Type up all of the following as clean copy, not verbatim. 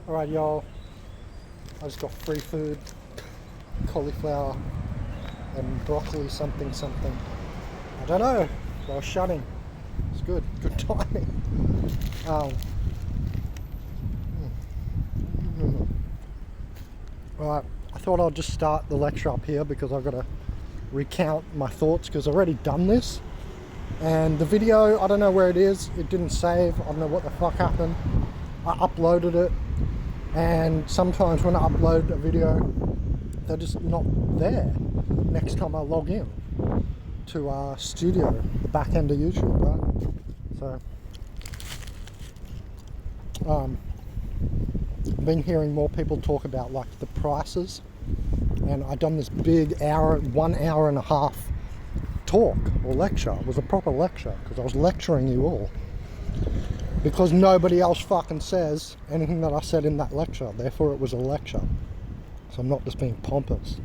Alright y'all, I just got free food, cauliflower and broccoli something. I don't know, I was shutting. It's good timing. Right, I thought I'd just start the lecture up here because I've got to recount my thoughts because I've already done this. And the video, I don't know where it is, it didn't save, I don't know what the fuck happened. I uploaded it, and sometimes when I upload a video, they're just not there next time I log in to Studio, the back end of YouTube, right? So, I've been hearing more people talk about like the prices, and I've done this big 1 hour and a half talk or lecture. It was a proper lecture because I was lecturing you all because nobody else fucking says anything that I said in that lecture, therefore it was a lecture. So I'm not just being pompous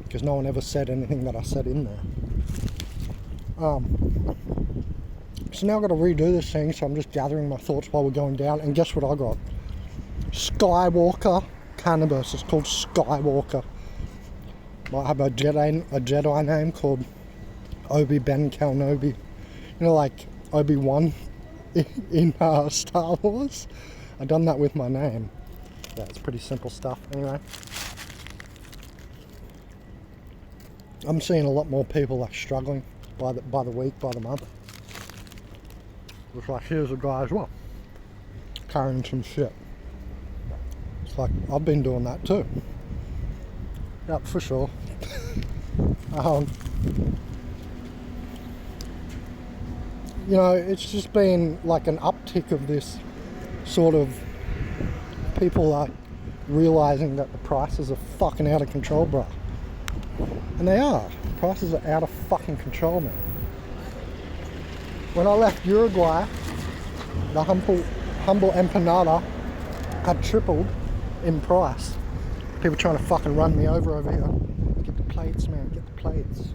because no one ever said anything that I said in there. So now I've got to redo this thing, so I'm just gathering my thoughts while we're going down, and guess what I got? Skywalker cannabis. It's called Skywalker. Might have a Jedi name called Obi-Ben Kenobi. You know, like Obi-Wan in Star Wars. I've done that with my name. Yeah, it's pretty simple stuff. Anyway, I'm seeing a lot more people like struggling by the week, by the month. Looks like here's a guy as well, carrying some shit. It's like I've been doing that too. Yep, for sure. You know, it's just been like an uptick of this sort of people like realizing that the prices are fucking out of control, bro. And they are. Prices are out of fucking control, man. When I left Uruguay, the humble empanada had tripled in price. People trying to fucking run me over here. Get the plates, man, get the plates.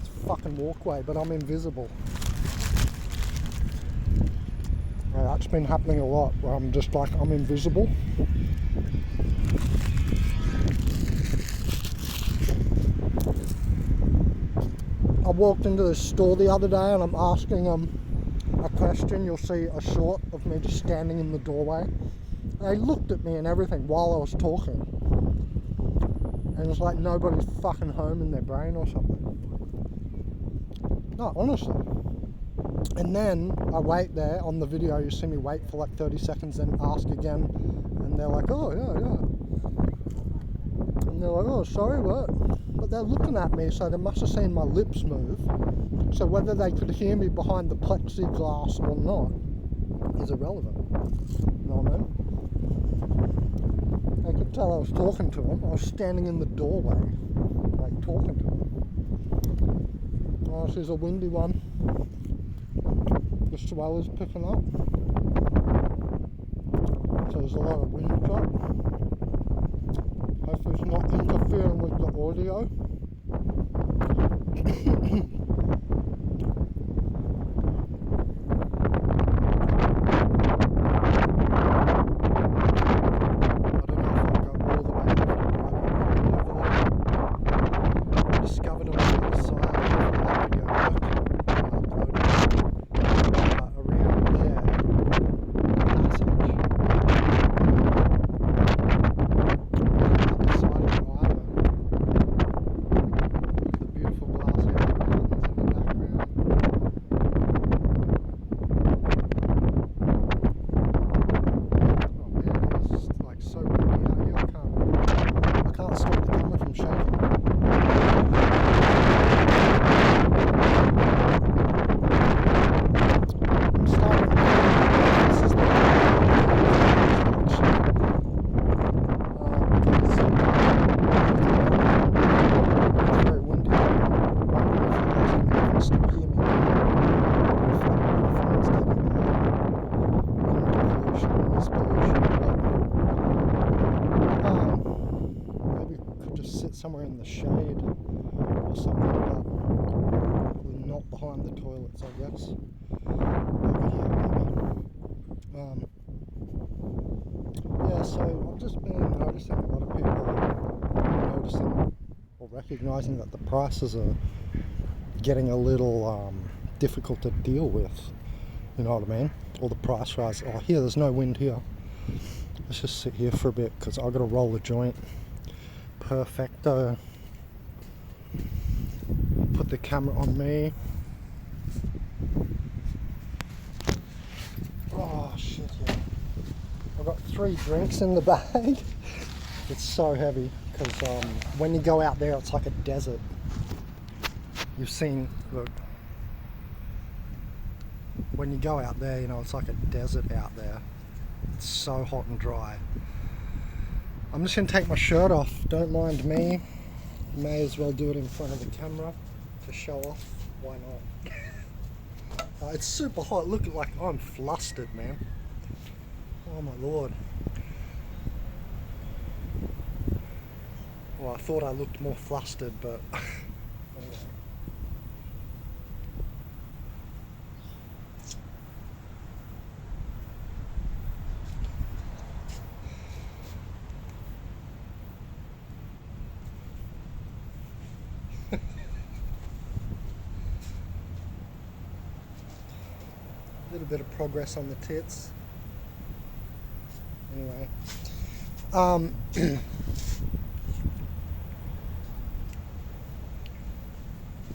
It's a fucking walkway, but I'm invisible. Yeah, that's been happening a lot, where I'm just like, I'm invisible. I walked into this store the other day and I'm asking a question. You'll see a shot of me just standing in the doorway. They looked at me and everything while I was talking. And it's like nobody's fucking home in their brain or something. No, honestly. And then I wait there on the video, you see me wait for like 30 seconds, then ask again. And they're like, oh, yeah. And they're like, oh, sorry, what? But they're looking at me, so they must have seen my lips move. So whether they could hear me behind the plexiglass or not is irrelevant. You know what I mean? They could tell I was talking to them. I was standing in the doorway, like talking to them. Oh, this is a windy one. The swell is picking up. So there's a lot of wind drop. Hopefully it's not interfering with the audio. Somewhere in the shade or something, but probably not behind the toilets, I guess. Over here, maybe. So I've just been noticing a lot of people noticing or recognizing that the prices are getting a little difficult to deal with. You know what I mean? All the price rise. Oh, here, there's no wind here. Let's just sit here for a bit because I've got to roll the joint. Perfecto. Put the camera on me. Oh shit, yeah. I've got 3 drinks in the bag. It's so heavy because when you go out there, it's like a desert. You've seen, look, when you go out there, you know, it's like a desert out there. It's so hot and dry. I'm just going to take my shirt off, don't mind me. May as well do it in front of the camera to show off. Why not? It's super hot. Look, like I'm flustered, man. Oh my lord. Well, I thought I looked more flustered, but anyway. A little bit of progress on the tits. Anyway,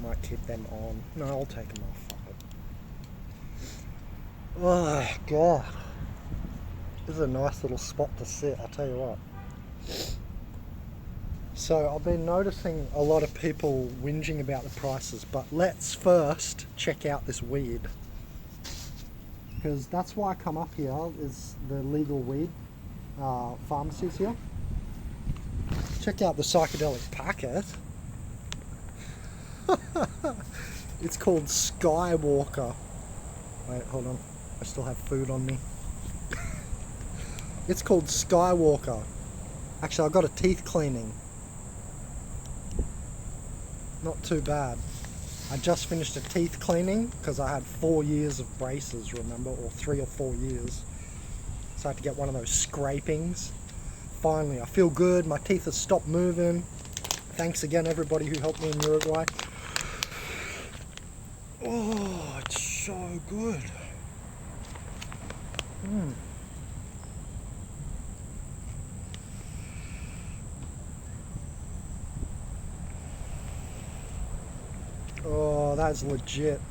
might keep them on. No, I'll take them off. Fuck it. Oh god, this is a nice little spot to sit. I'll tell you what. So I've been noticing a lot of people whinging about the prices, but let's first check out this weed. Because that's why I come up here, is the legal weed pharmacies here. Check out the psychedelic packet. It's called Skywalker. Wait, hold on. I still have food on me. It's called Skywalker. Actually, I got a teeth cleaning. Not too bad. I just finished a teeth cleaning because I had 4 years of braces, remember, or 3 or 4 years. So I had to get one of those scrapings. Finally, I feel good. My teeth have stopped moving. Thanks again, everybody who helped me in Uruguay. Oh, it's so good. Oh, that's legit.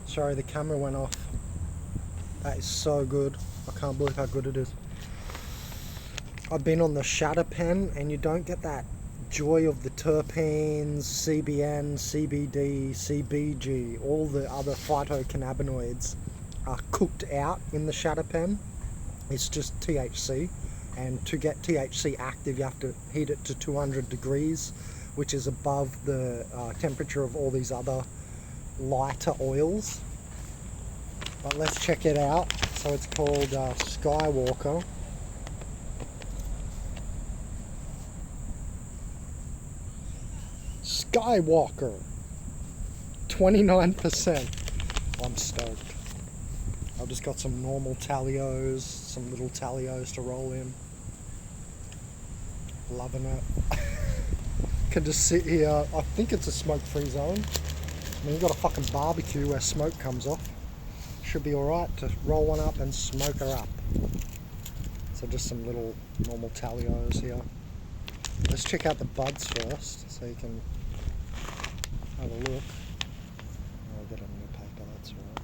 Sorry, the camera went off. That is so good. I can't believe how good it is. I've been on the shatter pen and you don't get that joy of the terpenes, CBN, CBD, CBG, all the other phytocannabinoids are cooked out in the shatter pen. It's just THC, and to get THC active you have to heat it to 200 degrees, which is above the temperature of all these other lighter oils. But let's check it out. So it's called Skywalker. Skywalker, 29%. I'm stoked. I've just got some normal talios, some little talios to roll in. Loving it. Can just sit here. I think it's a smoke-free zone. I mean, you've got a fucking barbecue where smoke comes off. Should be alright to roll one up and smoke her up. So just some little normal talios here. Let's check out the buds first so you can have a look. I'll get a new paper, that's right.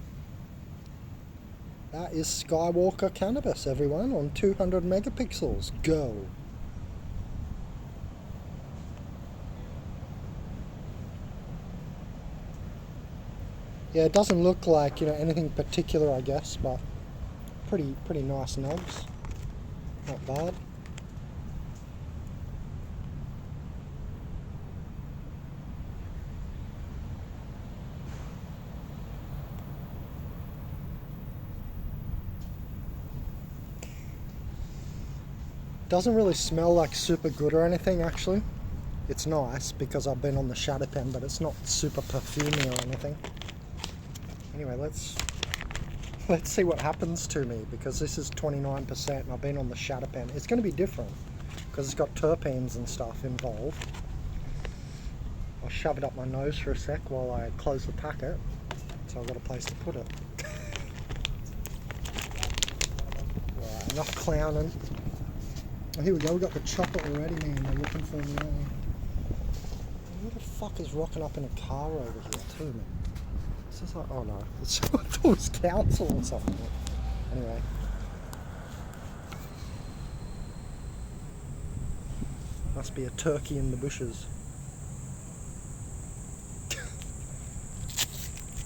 That is Skywalker cannabis, everyone, on 200 megapixels. Go! Yeah, it doesn't look like, you know, anything particular, I guess, but pretty nice nugs. Not bad. Doesn't really smell like super good or anything, actually. It's nice because I've been on the shatter pen, but it's not super perfumey or anything. Anyway, let's Let's see what happens to me, because this is 29% and I've been on the shatter pen. It's going to be different because it's got terpenes and stuff involved. I'll shove it up my nose for a sec while I close the packet, so I've got a place to put it. Right, enough clowning. Oh, here we go, we got the chocolate already, man. They're looking for me. Who the fuck is rocking up in a car over here too, man? This is like, oh no, it's, I thought it was council or something. Anyway. Must be a turkey in the bushes.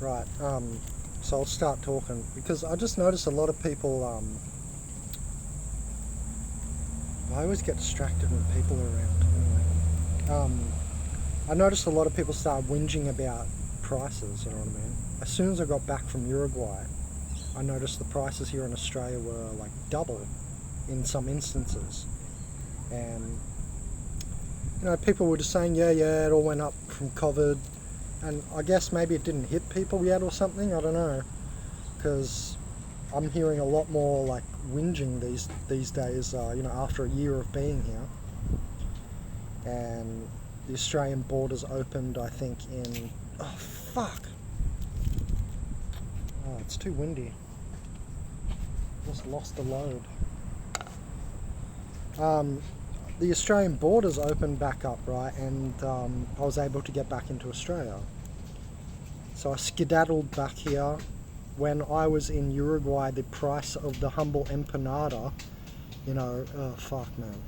Right, so I'll start talking, because I just noticed a lot of people, I always get distracted when people are around. Anyway, I noticed a lot of people start whinging about prices, you know what I mean? As soon as I got back from Uruguay, I noticed the prices here in Australia were like double in some instances. And, you know, people were just saying, yeah, it all went up from COVID. And I guess maybe it didn't hit people yet or something, I don't know. Because I'm hearing a lot more like whinging these days, you know, after a year of being here. And the Australian borders opened, I think, in... Oh, fuck! Oh, it's too windy. Just lost the load. The Australian borders opened back up, right, and I was able to get back into Australia. So I skedaddled back here. When I was in Uruguay, the price of the humble empanada, you know, oh fuck man.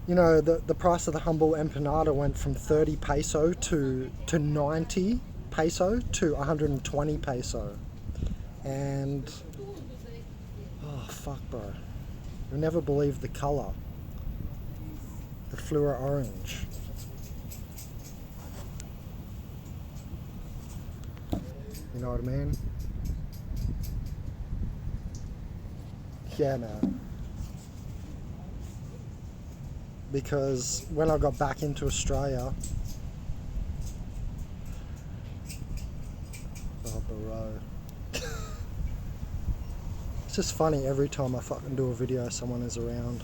You know, the price of the humble empanada went from 30 peso to 90 peso to 120 peso. And, oh fuck bro. You'll never believe the colour. The fluor orange. You know what I mean? Yeah, man. Because when I got back into Australia... Oh, bro. It's just funny every time I fucking do a video, someone is around.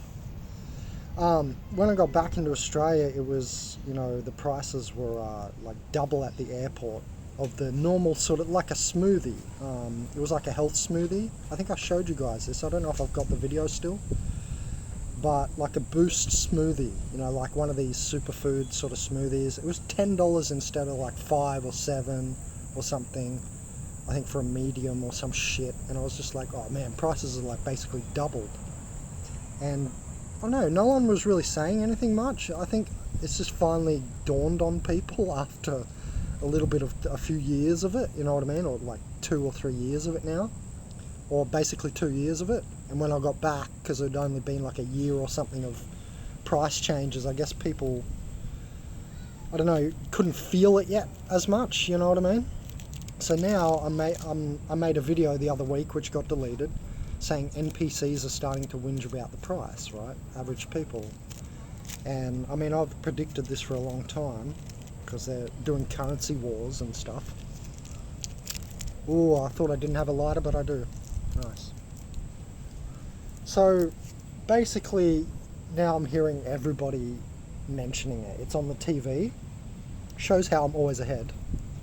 When I got back into Australia, it was, you know, the prices were like double at the airport of the normal sort of, like a smoothie. It was like a health smoothie. I think I showed you guys this. I don't know if I've got the video still. But like a boost smoothie, you know, like one of these superfood sort of smoothies. It was $10 instead of like $5 or $7 or something. I think for a medium or some shit. And I was just like, oh man, prices are like basically doubled. And I don't know, no one was really saying anything much. I think it's just finally dawned on people after a little bit of a few years of it, you know what I mean? Or like 2 or 3 years of it now. Or basically 2 years of it. And when I got back, because it had only been like a year or something of price changes, I guess people, I don't know, couldn't feel it yet as much, you know what I mean? So now I made a video the other week which got deleted, saying NPCs are starting to whinge about the price, right? Average people. And I mean, I've predicted this for a long time, because they're doing currency wars and stuff. Oh, I thought I didn't have a lighter, but I do. Nice. So basically now I'm hearing everybody mentioning it. It's on the TV. Shows how I'm always ahead,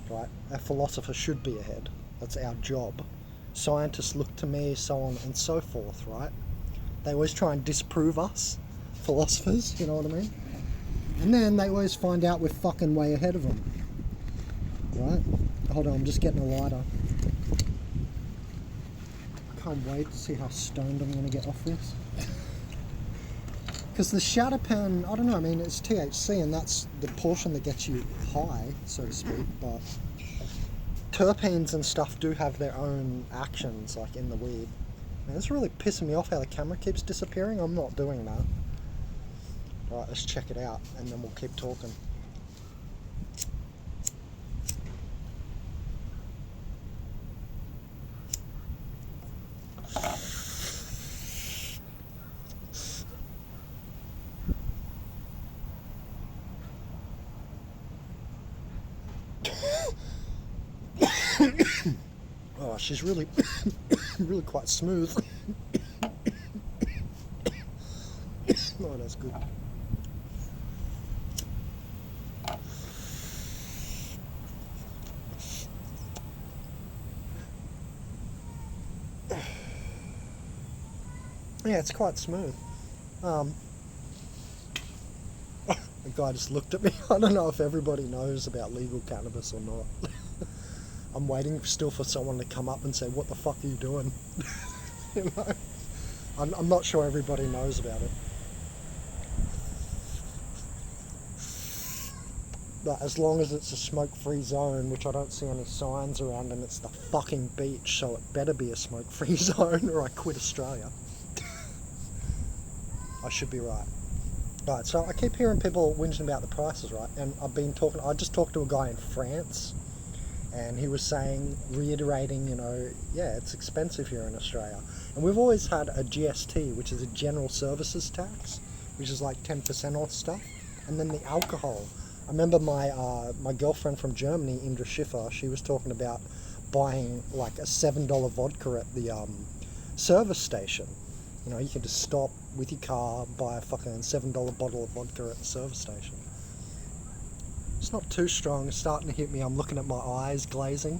right? A philosopher should be ahead. That's our job. Scientists look to me, so on and so forth, right? They always try and disprove us, philosophers, you know what I mean? And then they always find out we're fucking way ahead of them, right? Hold on, I'm just getting a lighter. Can't wait to see how stoned I'm going to get off this. Because the shatter pen, I don't know, I mean, it's THC and that's the portion that gets you high, so to speak, but terpenes and stuff do have their own actions, like in the weed. Man, it's really pissing me off how the camera keeps disappearing. I'm not doing that. Alright, let's check it out and then we'll keep talking. she's really, really quite smooth. Oh, that's good. Yeah, it's quite smooth. The guy just looked at me. I don't know if everybody knows about legal cannabis or not. I'm waiting still for someone to come up and say, what the fuck are you doing? You know? I'm not sure everybody knows about it. But as long as it's a smoke-free zone, which I don't see any signs around, and it's the fucking beach, so it better be a smoke-free zone or I quit Australia. I should be right. Right, so I keep hearing people whinging about the prices, right? And I just talked to a guy in France, and he was saying, reiterating, you know, yeah, it's expensive here in Australia. And we've always had a GST, which is a general services tax, which is like 10% off stuff. And then the alcohol. I remember my girlfriend from Germany, Indra Schiffer, she was talking about buying like a $7 vodka at the service station. You know, you can just stop with your car, buy a fucking $7 bottle of vodka at the service station. It's not too strong, it's starting to hit me. I'm looking at my eyes glazing.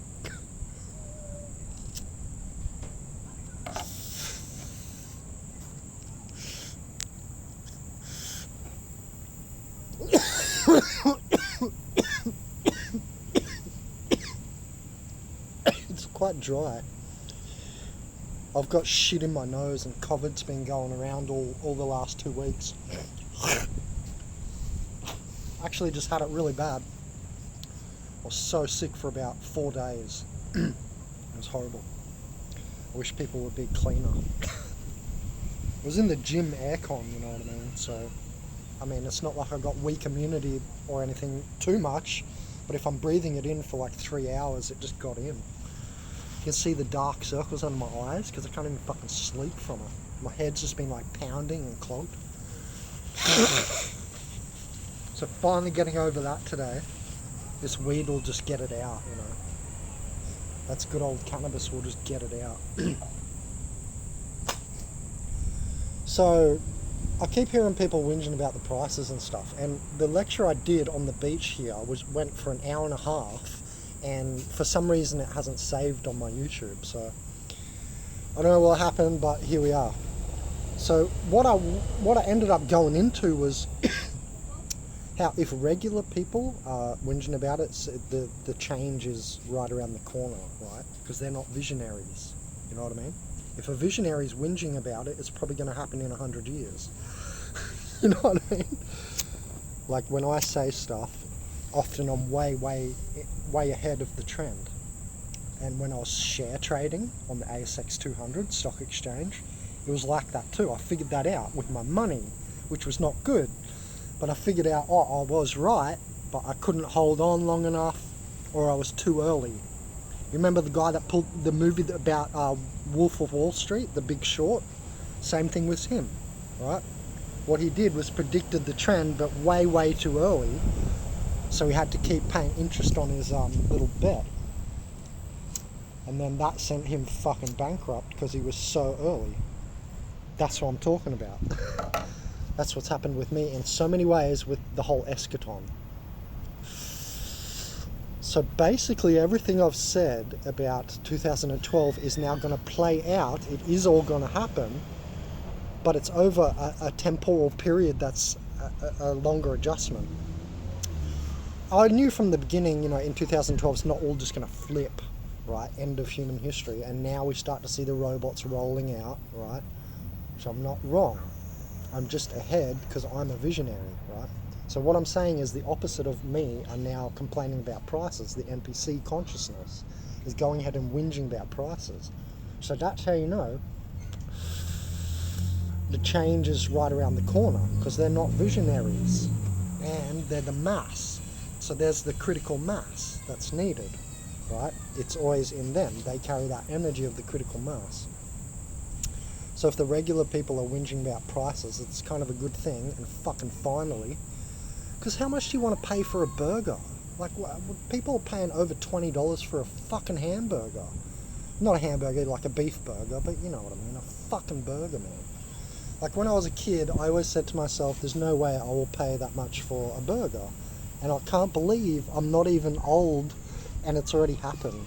It's quite dry. I've got shit in my nose and COVID's been going around all the last 2 weeks. Actually just had it really bad. I was so sick for about 4 days. It was horrible. I wish people would be cleaner. It was in the gym aircon, you know what I mean? So, I mean, it's not like I got weak immunity or anything too much, but if I'm breathing it in for like 3 hours, it just got in. You can see the dark circles under my eyes because I can't even fucking sleep from it. My head's just been like pounding and clogged. So finally getting over that today. This weed will just get it out, you know. That's good old cannabis will just get it out. So I keep hearing people whinging about the prices and stuff, and the lecture I did on the beach here went for an hour and a half, and for some reason it hasn't saved on my YouTube, so I don't know what happened, but here we are. So what I ended up going into was how if regular people are whinging about it, the change is right around the corner, right? Because they're not visionaries, you know what I mean? If a visionary's whinging about it, it's probably going to happen in 100 years. You know what I mean? Like when I say stuff, often I'm way ahead of the trend. And when I was share trading on the ASX 200 stock exchange, it was like that too. I figured that out with my money, which was not good. But I figured out, I was right, but I couldn't hold on long enough, or I was too early. You remember the guy that pulled the movie about Wolf of Wall Street, The Big Short? Same thing with him, right? What he did was predicted the trend, but way too early. So he had to keep paying interest on his little bet. And then that sent him fucking bankrupt because he was so early. That's what I'm talking about. That's what's happened with me in so many ways with the whole Eschaton. So basically everything I've said about 2012 is now going to play out. It is all going to happen, but it's over a temporal period that's a longer adjustment. I knew from the beginning, you know, in 2012 it's not all just going to flip, right? End of human history. And now we start to see the robots rolling out, right? So I'm not wrong. I'm just ahead because I'm a visionary, right? So what I'm saying is the opposite of me are now complaining about prices. The NPC consciousness is going ahead and whinging about prices. So that's how you know the change is right around the corner, because they're not visionaries and they're the mass. So there's the critical mass that's needed, right? It's always in them. They carry that energy of the critical mass. So if the regular people are whinging about prices, it's kind of a good thing, and fucking finally, because how much do you want to pay for a burger? Like, people are paying over $20 for a fucking hamburger. not a hamburger, like a beef burger, but you know what I mean, a fucking burger, man. Like when I was a kid, I always said to myself, there's no way I will pay that much for a burger. And I can't believe I'm not even old and it's already happened.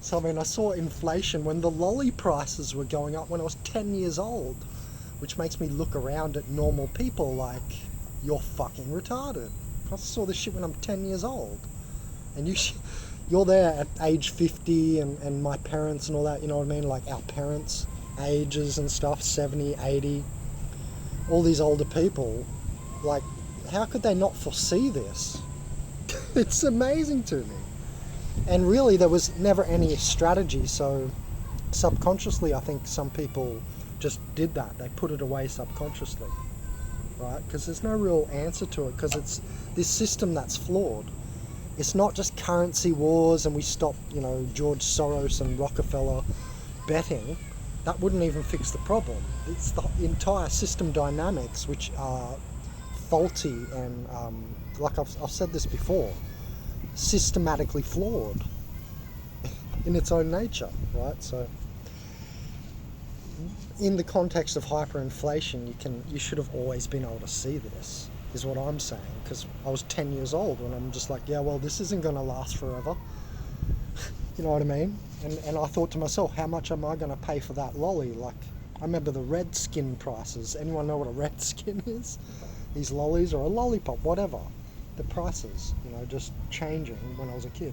So I mean, I saw inflation when the lolly prices were going up when I was 10 years old, which makes me look around at normal people like, you're fucking retarded. I saw this shit when I'm 10 years old. And you're there at age 50 and my parents and all that, you know what I mean? Like our parents' ages and stuff, 70, 80, all these older people, like, how could they not foresee this? It's amazing to me. And really, there was never any strategy, so subconsciously, I think some people just did that. They put it away subconsciously, right? Because there's no real answer to it, because it's this system that's flawed. It's not just currency wars and we stop, you know, George Soros and Rockefeller betting. That wouldn't even fix the problem. It's the entire system dynamics which are faulty and, like I've said this before, systematically flawed in its own nature, right? So in the context of hyperinflation, you should have always been able to see this, is what I'm saying, because I was 10 years old when I'm just like, yeah, well, this isn't going to last forever. You know what I mean? And I thought to myself, how much am I going to pay for that lolly? Like, I remember the red skin prices. Anyone know what a red skin is? These lollies or a lollipop, whatever. The prices, you know, just changing when I was a kid.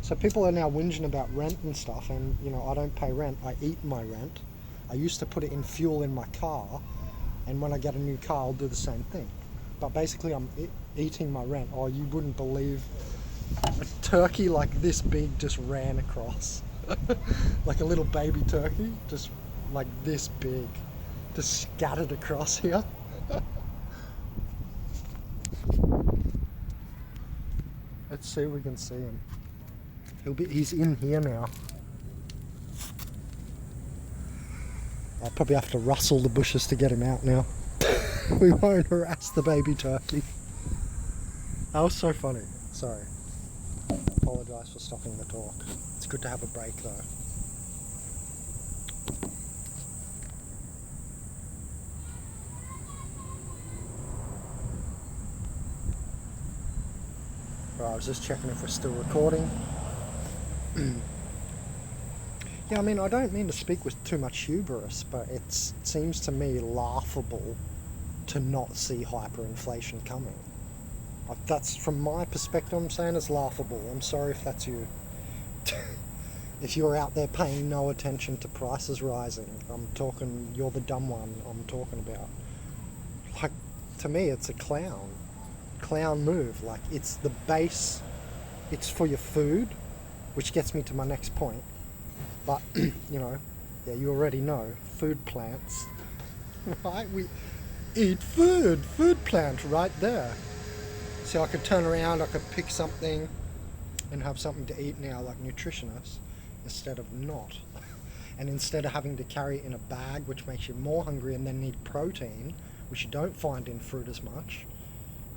So people are now whinging about rent and stuff, and, you know, I don't pay rent. I eat my rent. I used to put it in fuel in my car, and when I get a new car, I'll do the same thing. But basically, I'm eating my rent. Oh, you wouldn't believe, a turkey like this big just ran across. Like a little baby turkey, just like this big, just scattered across here. Let's see if we can see him. He's in here now. I'll probably have to rustle the bushes to get him out now. We won't harass the baby turkey. That was so funny. Sorry. Apologise for stopping the talk. It's good to have a break though. Right, I was just checking if we're still recording. Yeah, I mean, I don't mean to speak with too much hubris, but it seems to me laughable to not see hyperinflation coming. Like, that's, from my perspective, I'm saying it's laughable. I'm sorry if that's you. If you're out there paying no attention to prices rising, I'm talking, you're the dumb one I'm talking about. Like, to me, it's a clown move. Like, it's the base, it's for your food, which gets me to my next point. But, you know, yeah, you already know, food plants, right? We eat food plant right there. So I could turn around, I could pick something and have something to eat now, like nutritionists, instead of not. And instead of having to carry it in a bag, which makes you more hungry and then need protein, which you don't find in fruit as much,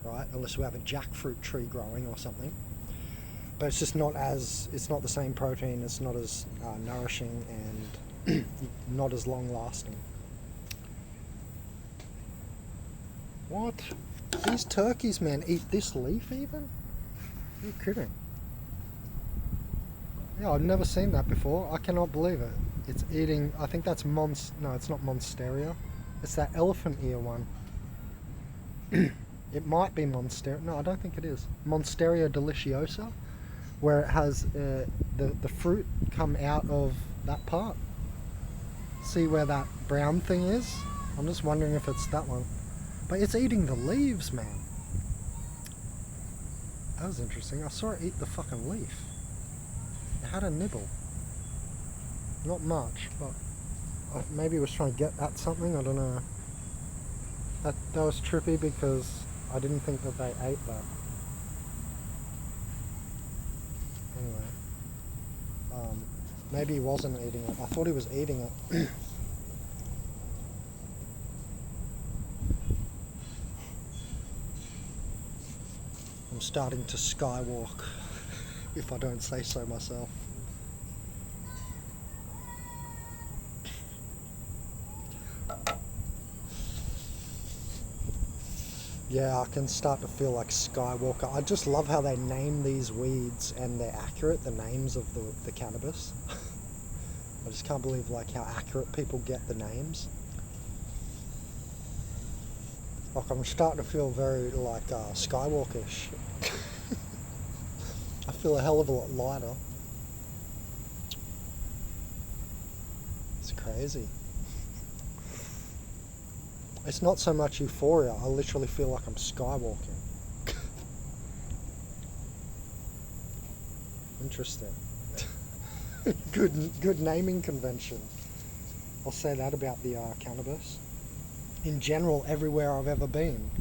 right? Unless we have a jackfruit tree growing or something. But it's just not the same protein, it's not as nourishing and not as long lasting. What? These turkeys, man, eat this leaf even? Are you kidding? Yeah, I've never seen that before. I cannot believe it. It's eating, I think that's no, it's not Monstera. It's that elephant ear one. It might be Monstera. No, I don't think it is. Monstera deliciosa, where it has the fruit come out of that part. See where that brown thing is? I'm just wondering if it's that one. But it's eating the leaves, man. That was interesting. I saw it eat the fucking leaf. It had a nibble. Not much, but maybe it was trying to get at something, I don't know. That was trippy because I didn't think that they ate that. Anyway. Maybe he wasn't eating it. I thought he was eating it. I'm starting to skywalk, if I don't say so myself. Yeah, I can start to feel like Skywalker. I just love how they name these weeds and they're accurate, the names of the cannabis. I just can't believe like how accurate people get the names. Like I'm starting to feel very like Skywalkish. I feel a hell of a lot lighter. It's crazy. It's not so much euphoria, I literally feel like I'm skywalking. Interesting. Good naming convention. I'll say that about the cannabis. In general, everywhere I've ever been.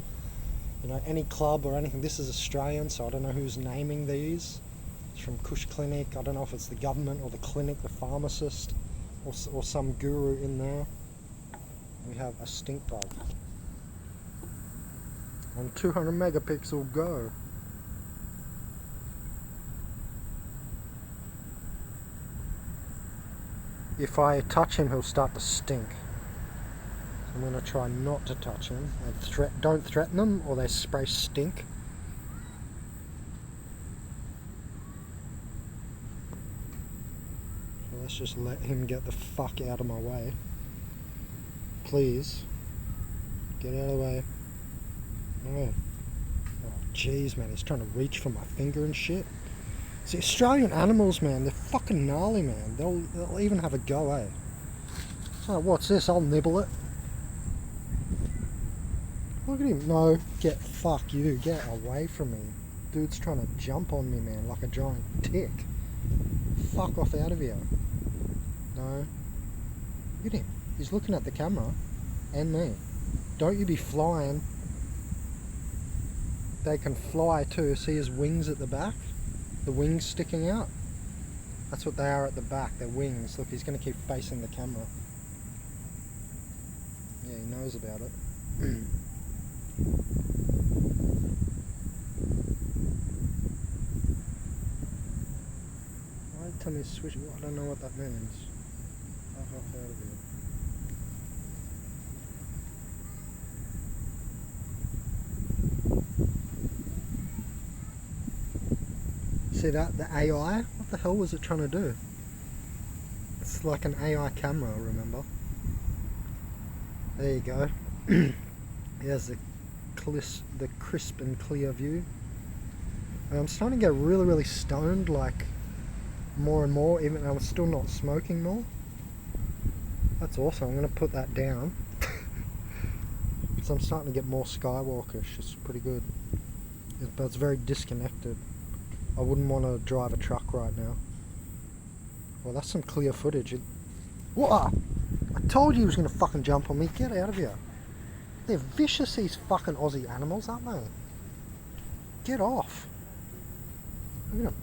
You know, any club or anything. This is Australian, so I don't know who's naming these. It's from Kush Clinic. I don't know if it's the government or the clinic, the pharmacist, or some guru in there. We have a stink bug. On 200 megapixel go. If I touch him, he'll start to stink. So I'm going to try not to touch him. And don't threaten them or they spray stink. So let's just let him get the fuck out of my way. Please. Get out of the way. Oh, jeez, man. He's trying to reach for my finger and shit. See, Australian animals, man, they're fucking gnarly, man. They'll even have a go, eh? So, what's this? I'll nibble it. Look at him. No, fuck you. Get away from me. Dude's trying to jump on me, man, like a giant tick. Fuck off out of here. No. Look at him. He's looking at the camera. And me. Don't you be flying. They can fly too. See his wings at the back? The wings sticking out? That's what they are at the back. They're wings. Look, he's going to keep facing the camera. Yeah, he knows about it. Why tell me to switch? I don't know what that means. Fuck off out of here. See that? The AI? What the hell was it trying to do? It's like an AI camera, remember? There you go. Here's the crisp and clear view. And I'm starting to get really, really stoned, like more and more, even though I'm still not smoking more. That's awesome. I'm going to put that down. So I'm starting to get more Skywalkish. It's pretty good. But it's very disconnected. I wouldn't want to drive a truck right now. Well, that's some clear footage. What? I told you he was going to fucking jump on me. Get out of here. They're vicious, these fucking Aussie animals, aren't they? Get off. Look at them.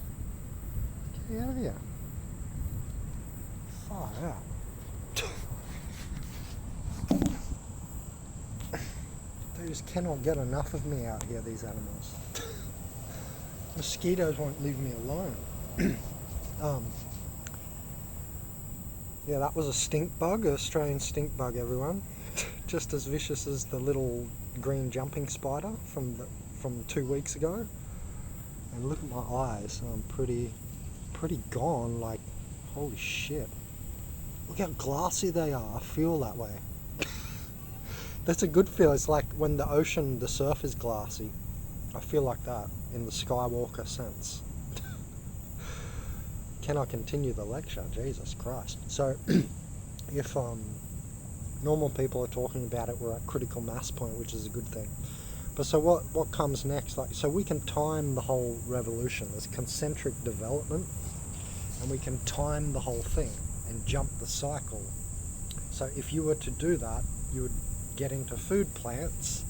Get out of here. Far out. They just cannot get enough of me out here, these animals. Mosquitoes won't leave me alone. Yeah, that was a stink bug, an Australian stink bug, everyone. Just as vicious as the little green jumping spider from 2 weeks ago. And look at my eyes, I'm pretty gone, like, holy shit. Look how glassy they are, I feel that way. That's a good feel, it's like when the ocean, the surf is glassy. I feel like that, in the Skywalker sense. Can I continue the lecture? Jesus Christ. So, if normal people are talking about it, we're at critical mass point, which is a good thing. But so what comes next? Like, so we can time the whole revolution. There's concentric development, and we can time the whole thing and jump the cycle. So if you were to do that, you would get into food plants,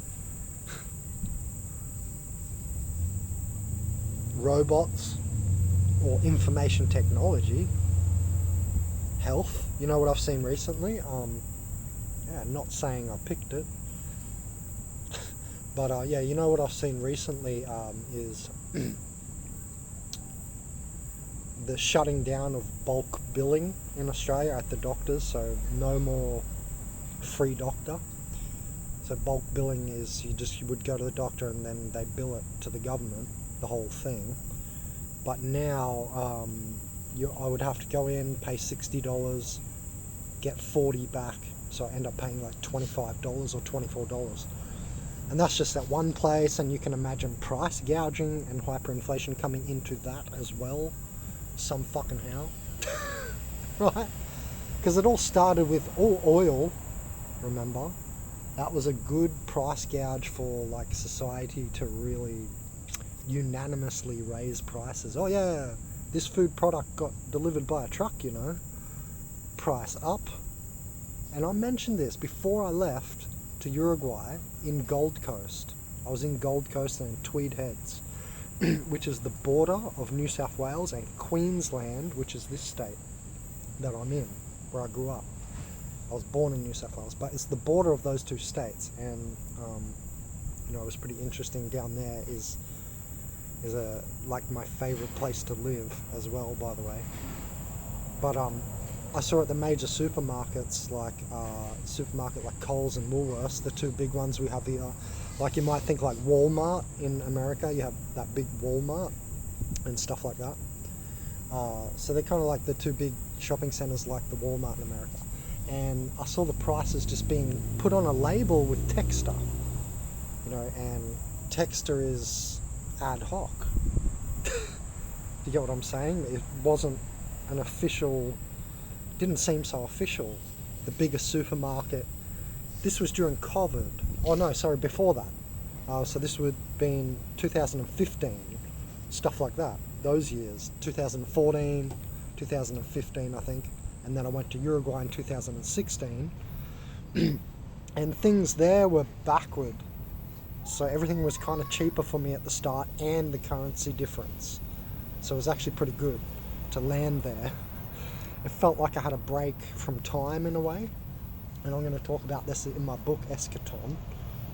robots, or information technology, health. You know what I've seen recently? Yeah, not saying I picked it, but yeah, you know what I've seen recently is the shutting down of bulk billing in Australia at the doctors, so no more free doctor. So bulk billing is you would go to the doctor and then they bill it to the government, the whole thing. But now I would have to go in, pay $60, get 40 back, so I end up paying like $25 or $24. And that's just at one place, and you can imagine price gouging and hyperinflation coming into that as well, some fucking how. Right? Because it all started with oil, remember? That was a good price gouge for like society to really unanimously raise prices. Oh yeah, this food product got delivered by a truck, you know. Price up. And I mentioned this before I left to Uruguay in Gold Coast. I was in Gold Coast and in Tweed Heads, which is the border of New South Wales and Queensland, which is this state that I'm in, where I grew up. I was born in New South Wales, but it's the border of those two states, and it was pretty interesting. Down there is like my favorite place to live as well, by the way. But I saw at the major supermarkets like Coles and Woolworths, the two big ones we have here. Like you might think like Walmart in America, you have that big Walmart and stuff like that. So they're kind of like the two big shopping centers like the Walmart in America. And I saw the prices just being put on a label with Texter, and Texter is ad hoc. You get what I'm saying? It wasn't an official, didn't seem so official. The biggest supermarket, this was during COVID. Oh no, sorry, before that. So this would have been 2015, stuff like that, those years, 2014, 2015, I think. And then I went to Uruguay in 2016, and things there were backward. So everything was kind of cheaper for me at the start, and the currency difference. So it was actually pretty good to land there. It felt like I had a break from time in a way. And I'm going to talk about this in my book, Eschaton,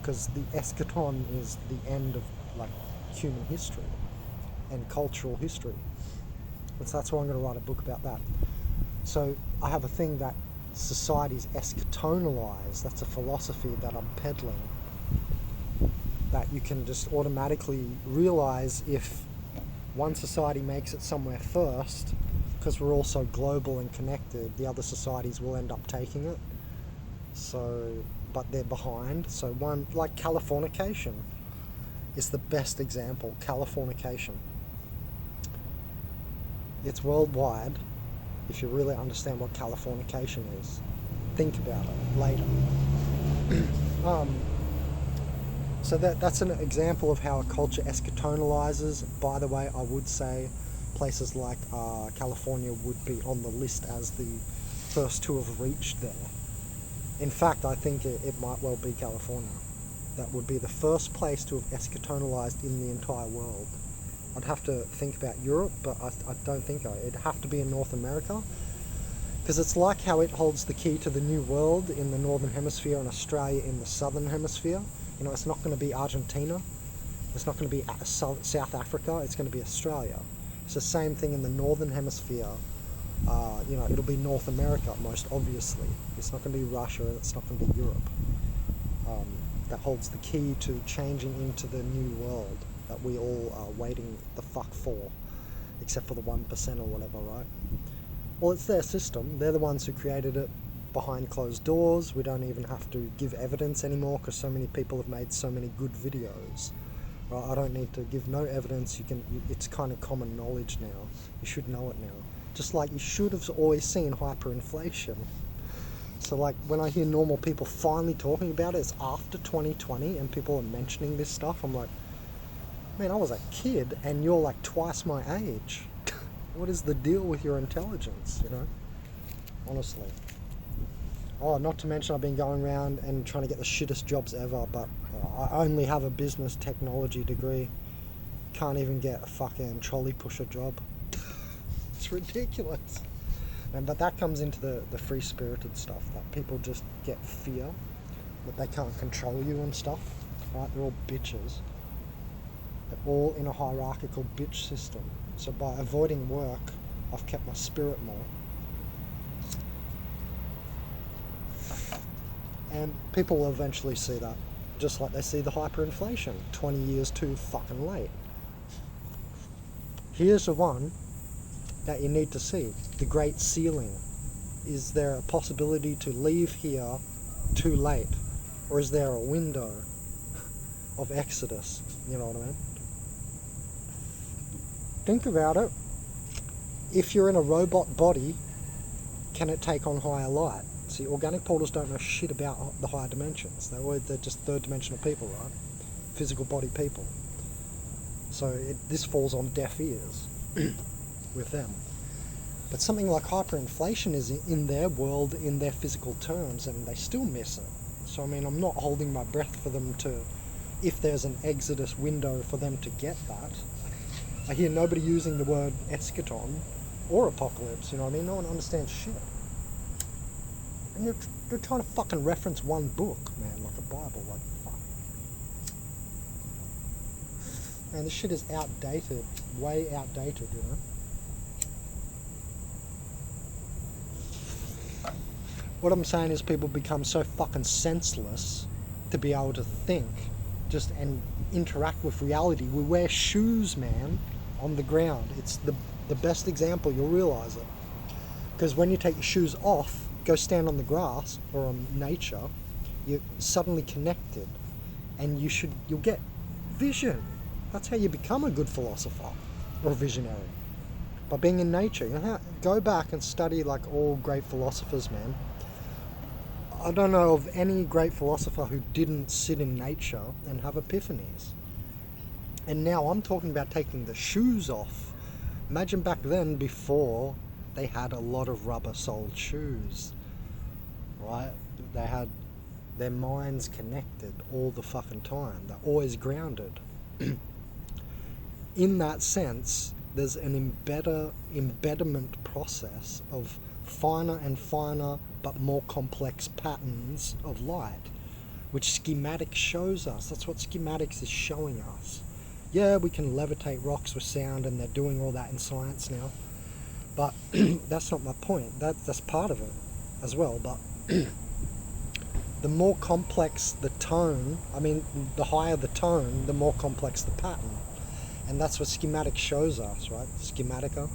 because the Eschaton is the end of like human history and cultural history. And so that's why I'm going to write a book about that. So I have a thing that society's eschatonalized. That's a philosophy that I'm peddling, that you can just automatically realize if one society makes it somewhere first, because we're all so global and connected, the other societies will end up taking it. So, but they're behind. So one, like Californication is the best example. Californication. It's worldwide. If you really understand what Californication is, think about it later. So that's an example of how a culture eschatonalizes. By the way, I would say places like California would be on the list as the first to have reached there. In fact, I think it might well be California. That would be the first place to have eschatonalized in the entire world. I'd have to think about Europe, but I don't think it'd have to be in North America, because it's like how it holds the key to the new world in the Northern Hemisphere and Australia in the Southern Hemisphere. It's not going to be Argentina, it's not going to be South Africa, it's going to be Australia. It's the same thing in the Northern Hemisphere. It'll be North America, most obviously. It's not going to be Russia, it's not going to be Europe. That holds the key to changing into the new world that we all are waiting the fuck for, except for the 1% or whatever, right? Well, it's their system. They're the ones who created it behind closed doors. We don't even have to give evidence anymore, because so many people have made so many good videos. Right? I don't need to give no evidence. It's kind of common knowledge now. You should know it now. Just like you should have always seen hyperinflation. So like when I hear normal people finally talking about it, it's after 2020 and people are mentioning this stuff, I'm like, man, I was a kid and you're like twice my age. What is the deal with your intelligence, Honestly. Oh, not to mention I've been going around and trying to get the shittest jobs ever, but I only have a business technology degree. Can't even get a fucking trolley pusher job. It's ridiculous. But that comes into the free-spirited stuff, that people just get fear that they can't control you and stuff, right? They're all bitches. They're all in a hierarchical bitch system. So by avoiding work, I've kept my spirit more. And people will eventually see that. just like they see the hyperinflation 20 years too fucking late. Here's the one that you need to see, the Great Sealing. Is there a possibility to leave here too late? Or is there a window of exodus? You know what I mean? Think about it. If you're in a robot body, can it take on higher light? See, organic portals don't know shit about the higher dimensions. They're just third dimensional people, right? Physical body people. So this falls on deaf ears with them. But something like hyperinflation is in their world, in their physical terms, and they still miss it. So I mean, I'm not holding my breath for them to, if there's an exodus window for them to get that. I hear nobody using the word eschaton or apocalypse, you know what I mean? No one understands shit. And you're trying to fucking reference one book, man, like a Bible, like fuck. Man, this shit is outdated, way outdated, you know? What I'm saying is people become so fucking senseless to be able to think just and interact with reality. We wear shoes, man, on the ground. It's the best example, you'll realise it. Because when you take your shoes off, go stand on the grass or on nature, you're suddenly connected and you'll get vision. That's how you become a good philosopher or a visionary. By being in nature. You know, go back and study like all great philosophers, man. I don't know of any great philosopher who didn't sit in nature and have epiphanies. And now I'm talking about taking the shoes off. Imagine back then, before they had a lot of rubber-soled shoes, right? They had their minds connected all the fucking time. They're always grounded. In that sense, there's an embedment process of finer and finer but more complex patterns of light, which schematics shows us. That's what schematics is showing us. Yeah, we can levitate rocks with sound, and they're doing all that in science now, but that's not my point. That's part of it as well, but the more complex the tone, I mean, the higher the tone, the more complex the pattern. And that's what schematic shows us, right? Schematica.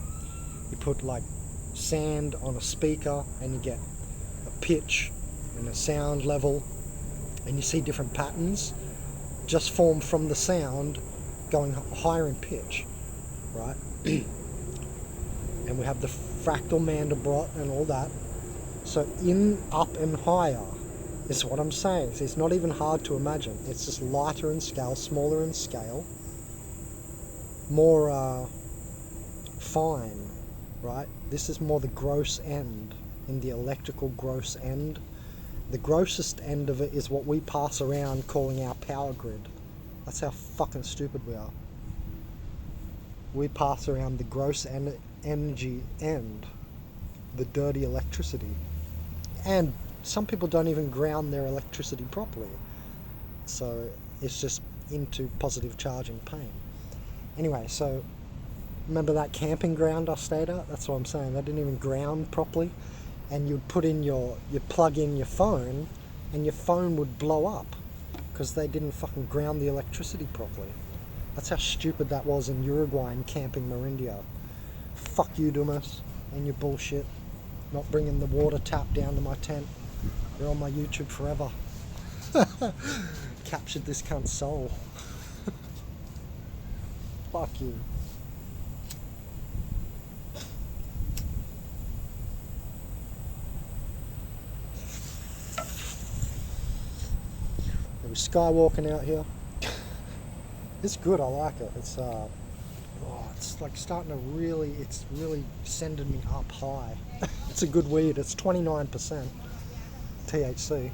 You put like sand on a speaker and you get a pitch and a sound level, and you see different patterns just formed from the sound going higher in pitch, right? And we have the fractal Mandelbrot and all that. So in, up and higher is what I'm saying. So it's not even hard to imagine. It's just lighter in scale, smaller in scale, more fine, right? This is more the gross end, in the electrical gross end. The grossest end of it is what we pass around calling our power grid. That's how fucking stupid we are. We pass around the gross energy end, the dirty electricity. And some people don't even ground their electricity properly. So it's just into positive charge and pain. Anyway, so remember that camping ground I stayed at? That's what I'm saying. They didn't even ground properly. And you'd put in you plug in your phone, and your phone would blow up because they didn't fucking ground the electricity properly. That's how stupid that was in Uruguay and camping Marindia. Fuck you, Dumas, and your bullshit. Not bringing the water tap down to my tent. You're on my YouTube forever. Captured this cunt's soul. Fuck you. We're skywalking out here. It's good, I like it. It's like starting to really, it's really sending me up high. It's a good weed. It's 29% THC.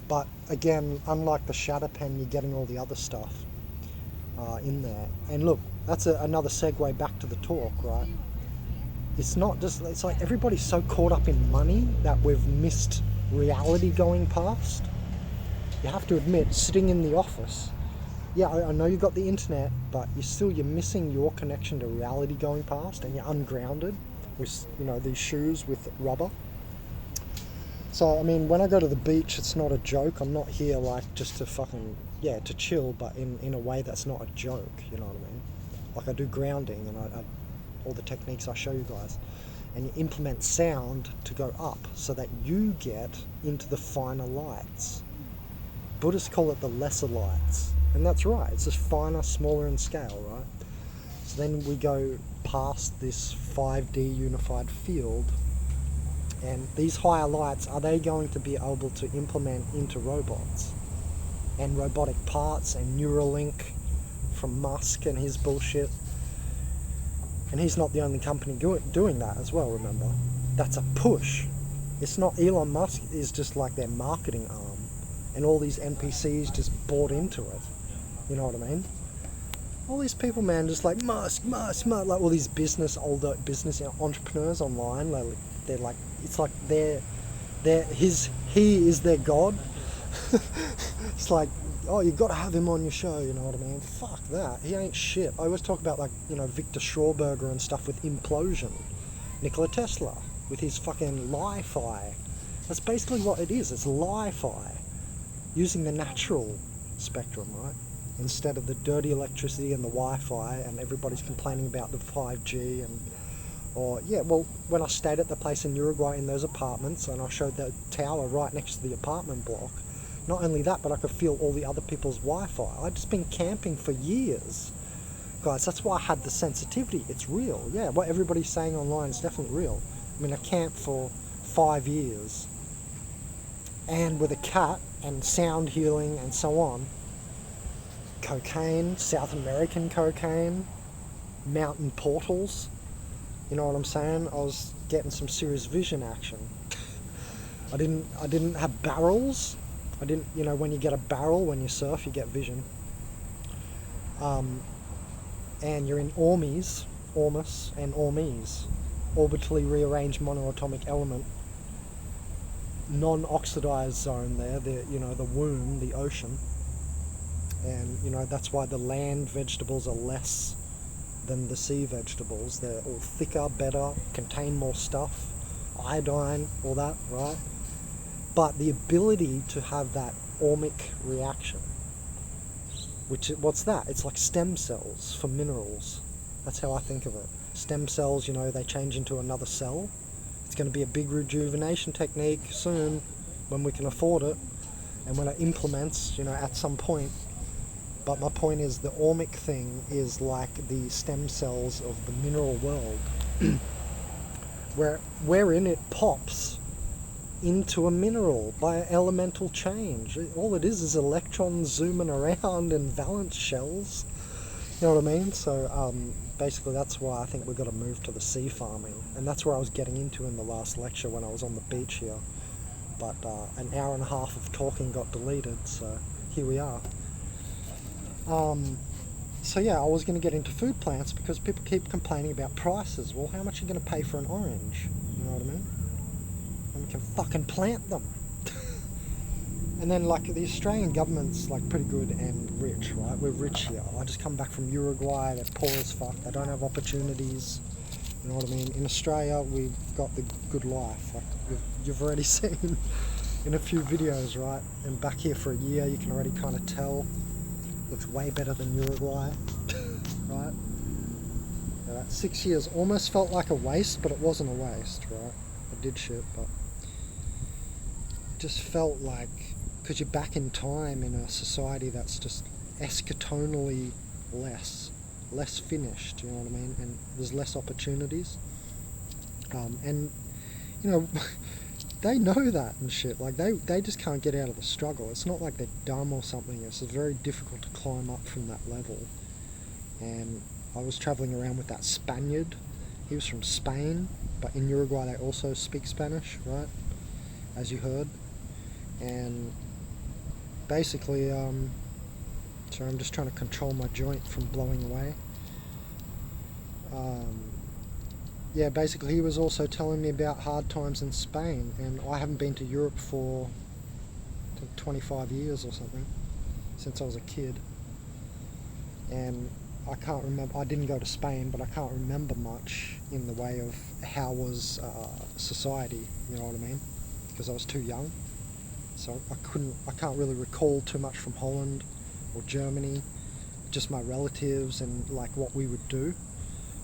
But again, unlike the shatter pen, you're getting all the other stuff in there. And look, that's another segue back to the talk, right? It's not just, it's like everybody's so caught up in money that we've missed reality going past. You have to admit, sitting in the office, yeah, I know you got the internet, but you're missing your connection to reality going past, and you're ungrounded with, you know, these shoes with rubber. So, I mean, when I go to the beach, it's not a joke. I'm not here, like, just to fucking, yeah, to chill, but in a way that's not a joke, you know what I mean? Like, I do grounding, and all the techniques I show you guys. And you implement sound to go up so that you get into the finer lights. Buddhists call it the lesser lights. And that's right, it's just finer, smaller in scale, right? So then we go past this 5D unified field, and these higher lights, are they going to be able to implement into robots? And robotic parts and Neuralink from Musk and his bullshit. And he's not the only company doing that as well, remember? That's a push. It's not Elon Musk is just like their marketing arm. And all these NPCs just bought into it. You know what I mean? All these people, man, just like Musk, like all these older business entrepreneurs online, they're like, it's like he is their god. It's like, oh, you got to have him on your show, you know what I mean? Fuck that, he ain't shit. I always talk about, like, you know, Victor Schauberger and stuff with implosion. Nikola Tesla with his fucking li-fi. That's basically what it is. It's li-fi using the natural spectrum, right? Instead of the dirty electricity and the Wi-Fi, and everybody's complaining about the 5G when I stayed at the place in Uruguay in those apartments, and I showed the tower right next to the apartment block. Not only that, but I could feel all the other people's Wi-Fi. I'd just been camping for years. Guys, that's why I had the sensitivity. It's real. Yeah, what everybody's saying online is definitely real. I mean, I camped for 5 years, and with a cat, and sound healing, and so on. Cocaine, South American cocaine, mountain portals. You know what I'm saying? I was getting some serious vision action. I didn't have barrels. I didn't, you know, when you get a barrel when you surf, you get vision. And you're in ormus and ormes, orbitally rearranged monoatomic element, non-oxidized zone there. The womb, the ocean. And, you know, that's why the land vegetables are less than the sea vegetables. They're all thicker, better, contain more stuff, iodine, all that, right? But the ability to have that ormic reaction, what's that? It's like stem cells for minerals. That's how I think of it. Stem cells, you know, they change into another cell. It's going to be a big rejuvenation technique soon when we can afford it and when it implements, you know, at some point. But my point is, the ormic thing is like the stem cells of the mineral world, wherein it pops into a mineral by an elemental change. All it is electrons zooming around in valence shells. You know what I mean? So basically that's why I think we've got to move to the sea farming. And that's where I was getting into in the last lecture when I was on the beach here. But an hour and a half of talking got deleted, so here we are. So yeah, I was going to get into food plants because people keep complaining about prices. Well, how much are you going to pay for an orange? You know what I mean? And we can fucking plant them. And then, like, the Australian government's like pretty good and rich, right? We're rich here. I just come back from Uruguay. They're poor as fuck. They don't have opportunities. You know what I mean? In Australia, we've got the good life. Like you've already seen in a few videos, right? And back here for a year, you can already kind of tell. Looks way better than Uruguay, right? Yeah, that 6 years almost felt like a waste, but it wasn't a waste, right? I did shit, but it just felt like, because you're back in time in a society that's just eschatonally less finished, you know what I mean? And there's less opportunities. And, you know, they know that and shit. Like, they just can't get out of the struggle. It's not like they're dumb or something. It's very difficult to climb up from that level. And I was traveling around with that Spaniard. He was from Spain, but in Uruguay they also speak Spanish, right? As you heard. And basically, sorry, I'm just trying to control my joint from blowing away. Yeah, basically he was also telling me about hard times in Spain, and I haven't been to Europe for 25 years or something, since I was a kid. And I can't remember, I didn't go to Spain, but I can't remember much in the way of how was society, you know what I mean? because I was too young. So I can't really recall too much from Holland or Germany, just my relatives and like what we would do.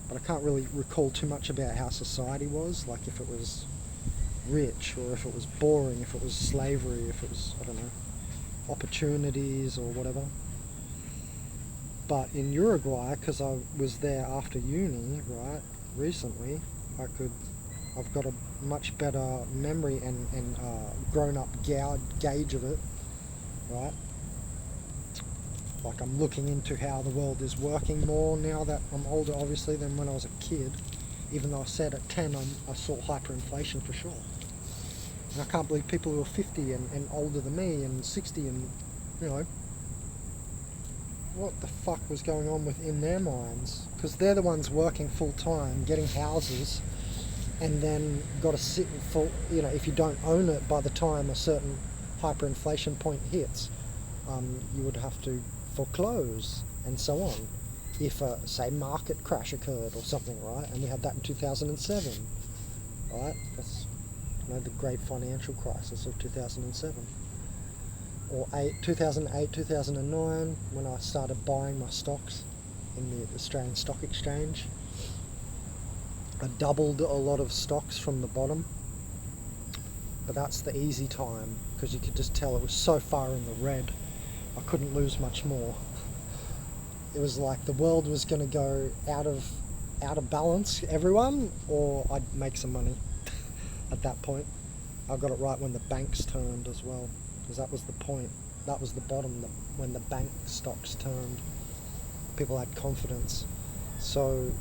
But I can't really recall too much about how society was, like if it was rich or if it was boring, if it was slavery, if it was, I don't know, opportunities or whatever. But in Uruguay, because I was there after uni, right, recently, I've got a much better memory and grown-up gauge of it, right? Like I'm looking into how the world is working more now that I'm older, obviously, than when I was a kid. Even though I said at 10 I saw hyperinflation for sure. And I can't believe people who are 50 and older than me and 60 and, you know, what the fuck was going on within their minds? Because they're the ones working full time, getting houses, and then got to sit and full, you know, if you don't own it by the time a certain hyperinflation point hits, you would have to foreclose and so on. If a, say, market crash occurred or something, right? And we had that in 2007, right? That's, you know, the great financial crisis of 2007. Or 2008, 2009, when I started buying my stocks in the Australian Stock Exchange. I doubled a lot of stocks from the bottom, but that's the easy time, because you could just tell it was so far in the red, I couldn't lose much more. It was like the world was going to go out of balance, everyone, or I'd make some money at that point. I got it right when the banks turned as well, because that was the point. That was the bottom, when the bank stocks turned. People had confidence. So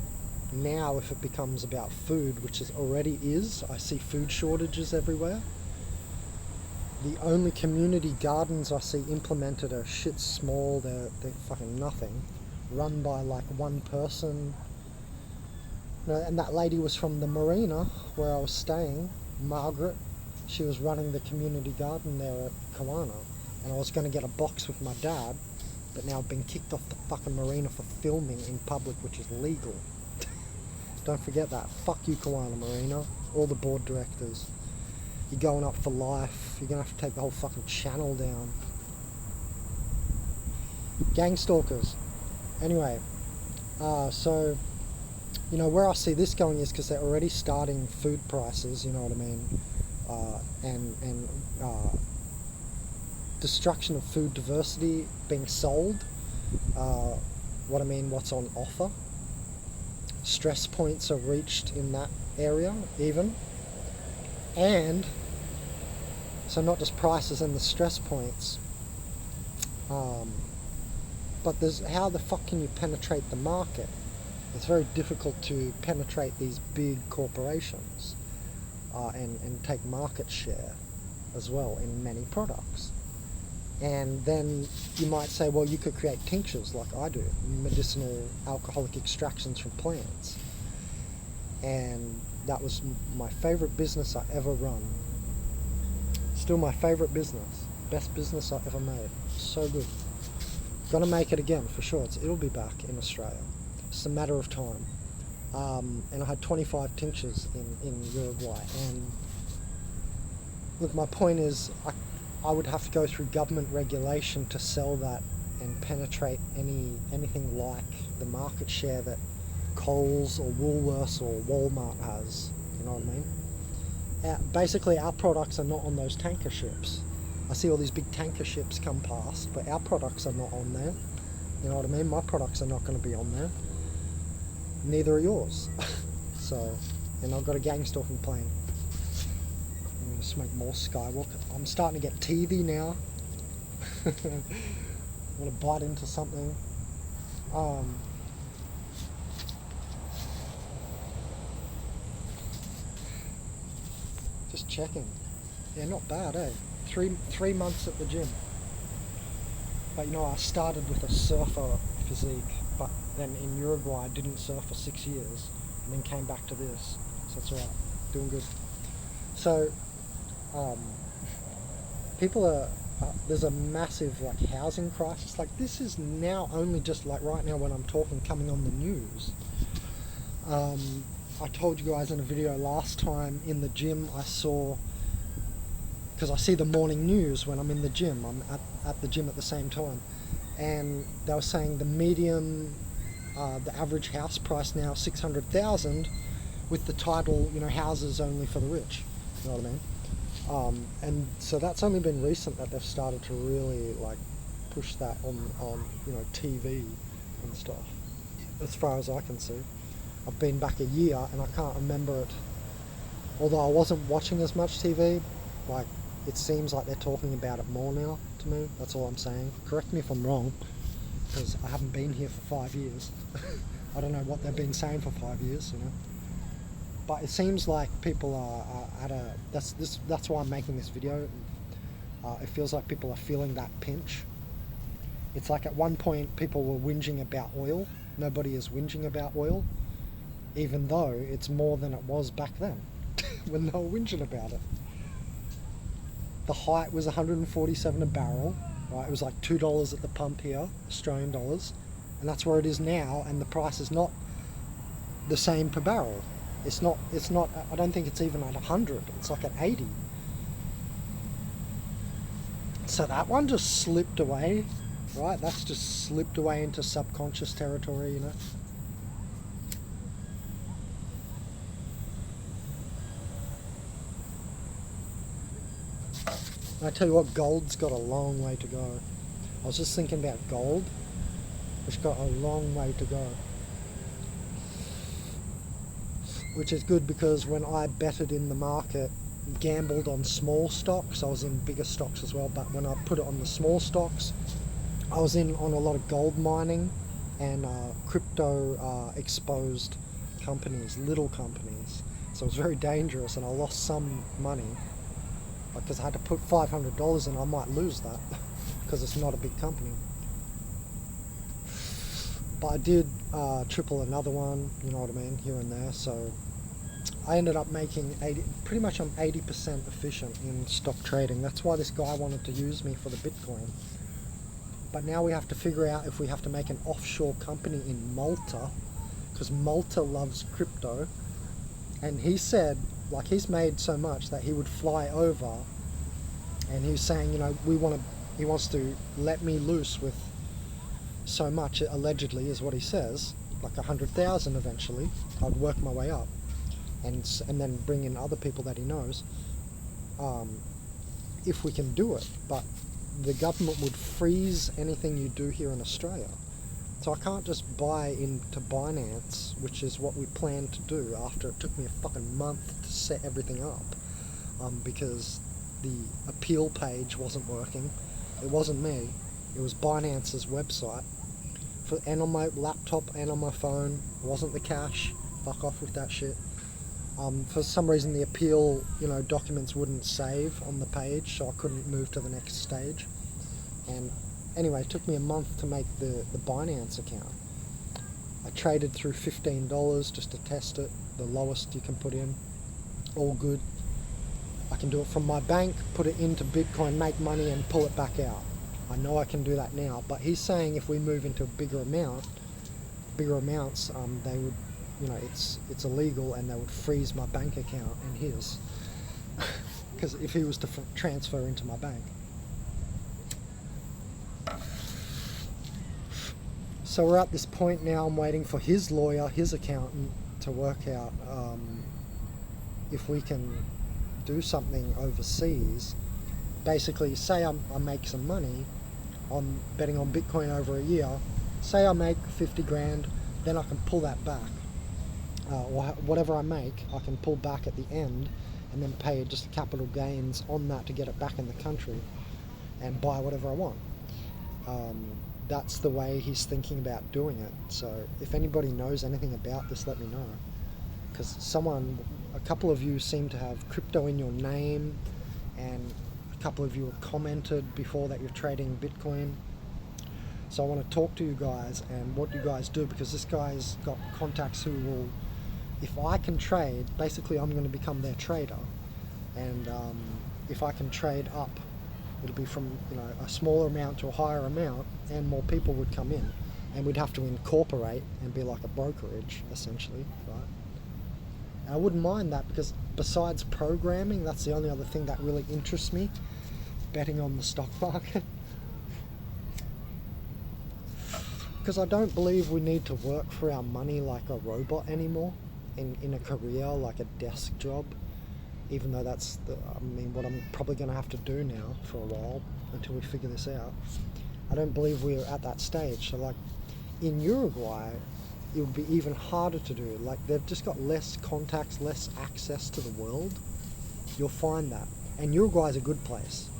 now if it becomes about food, which it already is, I see food shortages everywhere. The only community gardens I see implemented are shit small, they're fucking nothing. Run by like one person. You know, and that lady was from the marina where I was staying, Margaret. She was running the community garden there at Kawana, and I was going to get a box with my dad, but now I've been kicked off the fucking marina for filming in public, which is legal. Don't forget that. Fuck you, Kawana Marina. All the board directors. You're going up for life. You're going to have to take the whole fucking channel down. Gang stalkers. Anyway, so, you know, where I see this going is because they're already starting food prices, you know what I mean? And destruction of food diversity being sold. What I mean, what's on offer. Stress points are reached in that area even. And so not just prices and the stress points, but there's how the fuck can you penetrate the market? It's very difficult to penetrate these big corporations and take market share as well in many products. And then you might say, well, you could create tinctures like I do, medicinal alcoholic extractions from plants. And that was my favorite business I ever run. Still my favorite business. Best business I ever made. So good. Gonna make it again for sure. It'll be back in Australia. It's a matter of time. And I had 25 tinctures in Uruguay. And look, my point is, I would have to go through government regulation to sell that and penetrate anything like the market share that Coles or Woolworths or Walmart has. You know what I mean? Basically, our products are not on those tanker ships. I see all these big tanker ships come past, but our products are not on there. You know what I mean? My products are not going to be on there. Neither are yours. So, and I've got a gang stalking plane. I'm going to smoke more Skywalking. I'm starting to get teethy now. I'm going to bite into something. Just checking. Yeah, not bad, eh? Three months at the gym. But you know, I started with a surfer physique, but then in Uruguay I didn't surf for 6 years, and then came back to this. So that's alright. Doing good. So, people are, there's a massive like housing crisis. Like this is now only just like right now when I'm talking coming on the news. I told you guys in a video last time in the gym I saw because I see the morning news when I'm in the gym. I'm at the gym at the same time, and they were saying the median, the average house price now 600,000, with the title, you know, houses only for the rich. You know what I mean? And so that's only been recent that they've started to really like push that on you know, TV and stuff. As far as I can see, I've been back a year and I can't remember it. Although I wasn't watching as much TV, like, it seems like they're talking about it more now to me. That's all I'm saying. Correct me if I'm wrong, because I haven't been here for 5 years. I don't know what they've been saying for 5 years, you know. But it seems like people are at a... That's why I'm making this video. It feels like people are feeling that pinch. It's like at one point people were whinging about oil. Nobody is whinging about oil, even though it's more than it was back then when they were whinging about it. The height was 147 a barrel, right? It was like $2 at the pump here, Australian dollars, and that's where it is now. And the price is not the same per barrel. It's not. I don't think it's even at 100. It's like at 80. So that one just slipped away, right? That's just slipped away into subconscious territory, you know. And I tell you what, gold's got a long way to go. I was just thinking about gold. It's got a long way to go. Which is good, because when I betted in the market, gambled on small stocks, I was in bigger stocks as well, but when I put it on the small stocks, I was in on a lot of gold mining and crypto exposed companies, little companies. So it was very dangerous, and I lost some money. Because I had to put $500 in, I might lose that because it's not a big company. But I did triple another one, you know what I mean, here and there. So I ended up making pretty much I'm 80% efficient in stock trading. That's why this guy wanted to use me for the Bitcoin. But now we have to figure out if we have to make an offshore company in Malta, because Malta loves crypto. And he said, like, he's made so much that he would fly over, and he was saying, you know, he wants to let me loose with so much, allegedly, is what he says, like 100,000 eventually. I'd work my way up, and then bring in other people that he knows, if we can do it. But the government would freeze anything you do here in Australia. So I can't just buy into Binance, which is what we planned to do after it took me a fucking month to set everything up, because the appeal page wasn't working. It wasn't me, it was Binance's website. And on my laptop and on my phone, it wasn't the cache. Fuck off with that shit. For some reason the appeal, you know, documents wouldn't save on the page, so I couldn't move to the next stage. And anyway, it took me a month to make the Binance account. I traded through $15 just to test it, the lowest you can put in. All good. I can do it from my bank, put it into Bitcoin, make money and pull it back out. I know I can do that now, but he's saying if we move into a bigger amounts, they would, you know, it's illegal, and they would freeze my bank account and his, because if he was to transfer into my bank. So we're at this point now. I'm waiting for his lawyer, his accountant, to work out if we can do something overseas. Basically, say I make some money on betting on Bitcoin over a year. Say I make 50 grand, then I can pull that back. Or whatever I make, I can pull back at the end and then pay just capital gains on that to get it back in the country and buy whatever I want. That's the way he's thinking about doing it. So if anybody knows anything about this, let me know. Because a couple of you seem to have crypto in your name, and a couple of you have commented before that you're trading Bitcoin. So I want to talk to you guys and what you guys do, because this guy's got contacts who will, if I can trade, basically I'm going to become their trader. And if I can trade up, it'll be from, you know, a smaller amount to a higher amount, and more people would come in, and we'd have to incorporate and be like a brokerage essentially, right? And I wouldn't mind that, because besides programming, that's the only other thing that really interests me, betting on the stock market. Because I don't believe we need to work for our money like a robot anymore, in a career like a desk job, even though that's what I'm probably going to have to do now for a while until we figure this out. I don't believe we're at that stage. So like in Uruguay, it would be even harder to do. Like they've just got less contacts, less access to the world. You'll find that. And Uruguay is a good place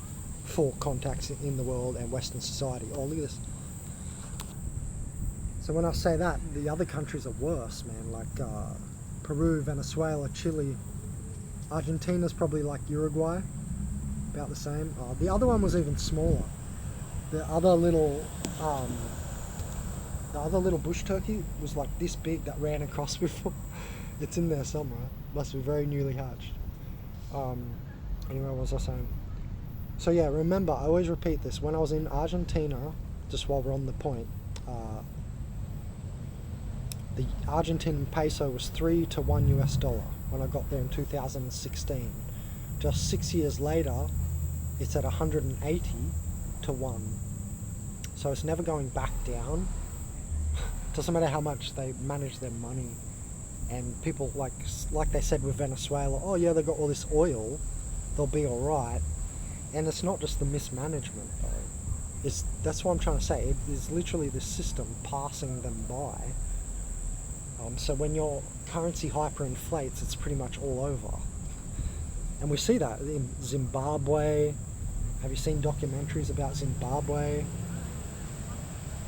for contacts in the world and Western society. Oh, look at this. So when I say that, the other countries are worse, man, like Peru, Venezuela, Chile. Argentina's probably like Uruguay, about the same. The other one was even smaller. The other little bush turkey was like this big that ran across before. It's in there somewhere. Must be very newly hatched. Anyway, what was I saying? So yeah, remember, I always repeat this. When I was in Argentina, just while we're on the point, the Argentine peso was 3 to 1 US dollar when I got there in 2016. Just 6 years later, it's at 180 to 1. So it's never going back down. Doesn't matter how much they manage their money. And people, like they said with Venezuela, oh yeah, they got all this oil, they'll be alright. And it's not just the mismanagement though. That's what I'm trying to say. It is literally the system passing them by. So when your currency hyperinflates, it's pretty much all over. And we see that in Zimbabwe. Have you seen documentaries about Zimbabwe?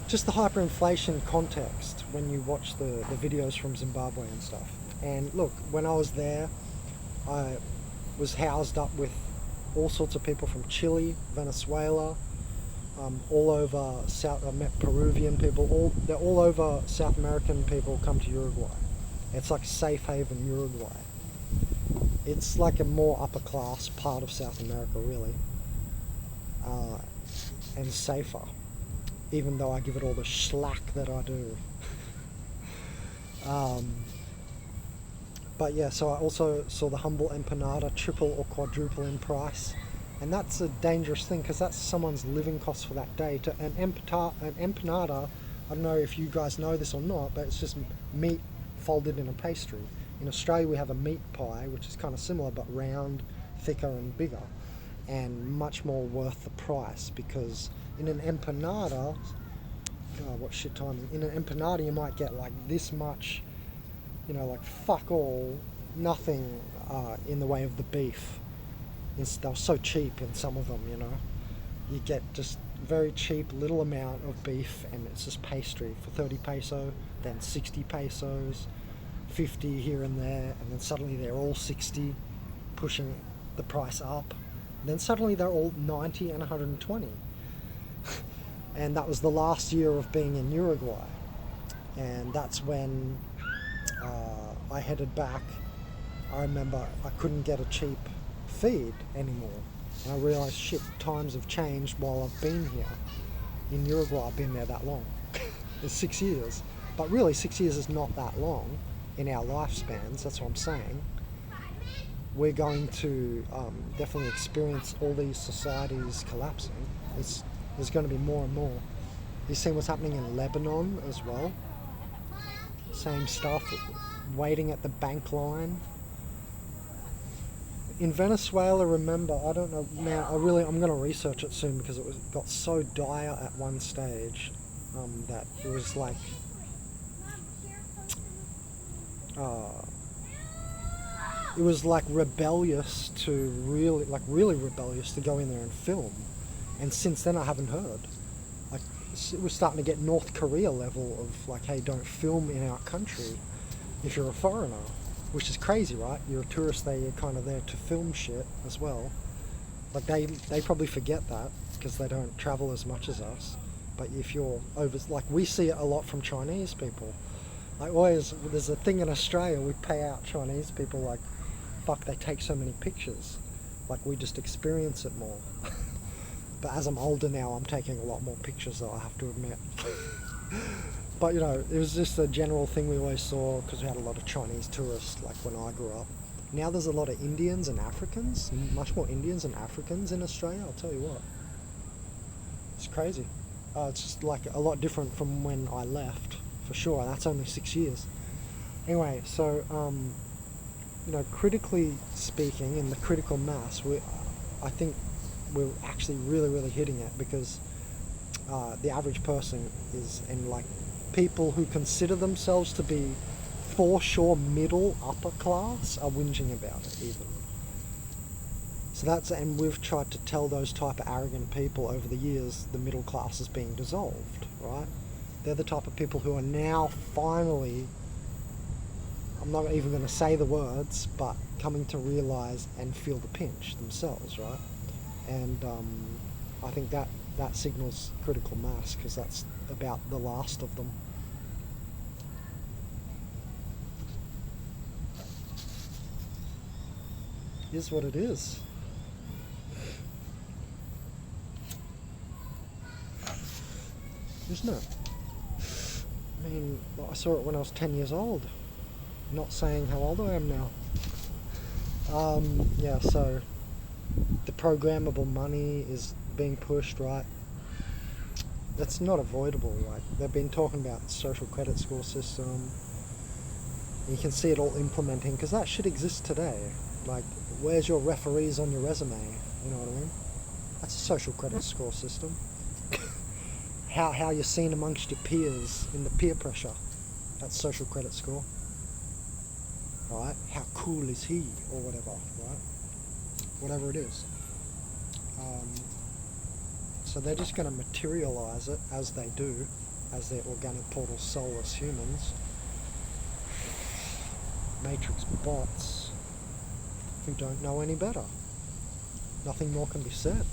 Just the hyperinflation context when you watch the videos from Zimbabwe and stuff. And look, when I was there, I was housed up with all sorts of people from Chile, Venezuela, all over South. I met Peruvian people. They're all over South American people come to Uruguay. It's like safe haven Uruguay. It's like a more upper class part of South America, really, and safer. Even though I give it all the schlack that I do. But yeah, so I also saw the humble empanada triple or quadruple in price. And that's a dangerous thing, because that's someone's living cost for that day. An empanada, I don't know if you guys know this or not, but it's just meat folded in a pastry. In Australia we have a meat pie, which is kind of similar, but round, thicker and bigger, and much more worth the price, because in an empanada, God, what shit timing. In an empanada you might get like this much, like fuck all, nothing in the way of the beef. They're so cheap in some of them, You get just very cheap little amount of beef, and it's just pastry for 30 peso, then 60 pesos, 50 here and there, and then suddenly they're all 60, pushing the price up. And then suddenly they're all 90 and 120. And that was the last year of being in Uruguay. And that's when I headed back. I remember I couldn't get a cheap feed anymore. And I realised, shit, times have changed while I've been here. In Uruguay, I've been there that long. It's 6 years. But really, 6 years is not that long in our lifespans, that's what I'm saying. We're going to definitely experience all these societies collapsing. There's going to be more and more. You've seen what's happening in Lebanon as well. Same stuff, waiting at the bank line. In Venezuela, remember, I don't know, man, I'm going to research it soon, because it got so dire at one stage that it was like, it was like rebellious to really rebellious to go in there and film. And since then I haven't heard. Like, we're starting to get North Korea level of like, hey, don't film in our country if you're a foreigner. Which is crazy, right? You're a tourist there, you're kind of there to film shit as well. Like they probably forget that, because they don't travel as much as us. But if you're over, like we see it a lot from Chinese people. Like always, there's a thing in Australia, we pay out Chinese people like, fuck, they take so many pictures. Like we just experience it more. But as I'm older now, I'm taking a lot more pictures, though, I have to admit. But you know, it was just a general thing we always saw because we had a lot of Chinese tourists, like when I grew up. Now there's a lot of Indians and Africans, much more Indians and Africans in Australia, I'll tell you what. It's crazy. It's just like a lot different from when I left, for sure, and that's only 6 years. Anyway, so, you know, critically speaking, in the critical mass, I think we're actually really, really hitting it because the average person is, and like people who consider themselves to be for sure middle upper class are whinging about it even. So that's, and we've tried to tell those type of arrogant people over the years the middle class is being dissolved, right? They're the type of people who are now finally, I'm not even going to say the words, but coming to realize and feel the pinch themselves, right? And I think that signals critical mass because that's about the last of them. Is what it is. Isn't it? I mean, I saw it when I was 10 years old. Not saying how old I am now. Yeah, so the programmable money is being pushed, right? That's not avoidable, right? They've been talking about social credit score system. You can see it all implementing because that shit exists today. Like, where's your referees on your resume? You know what I mean? That's a social credit score system. How you're seen amongst your peers in the peer pressure. That's social credit score. Right? How cool is he? Or whatever, right? Whatever it is. So they're just going to materialize it as they do, as their organic portal soulless humans. Matrix bots who don't know any better. Nothing more can be said.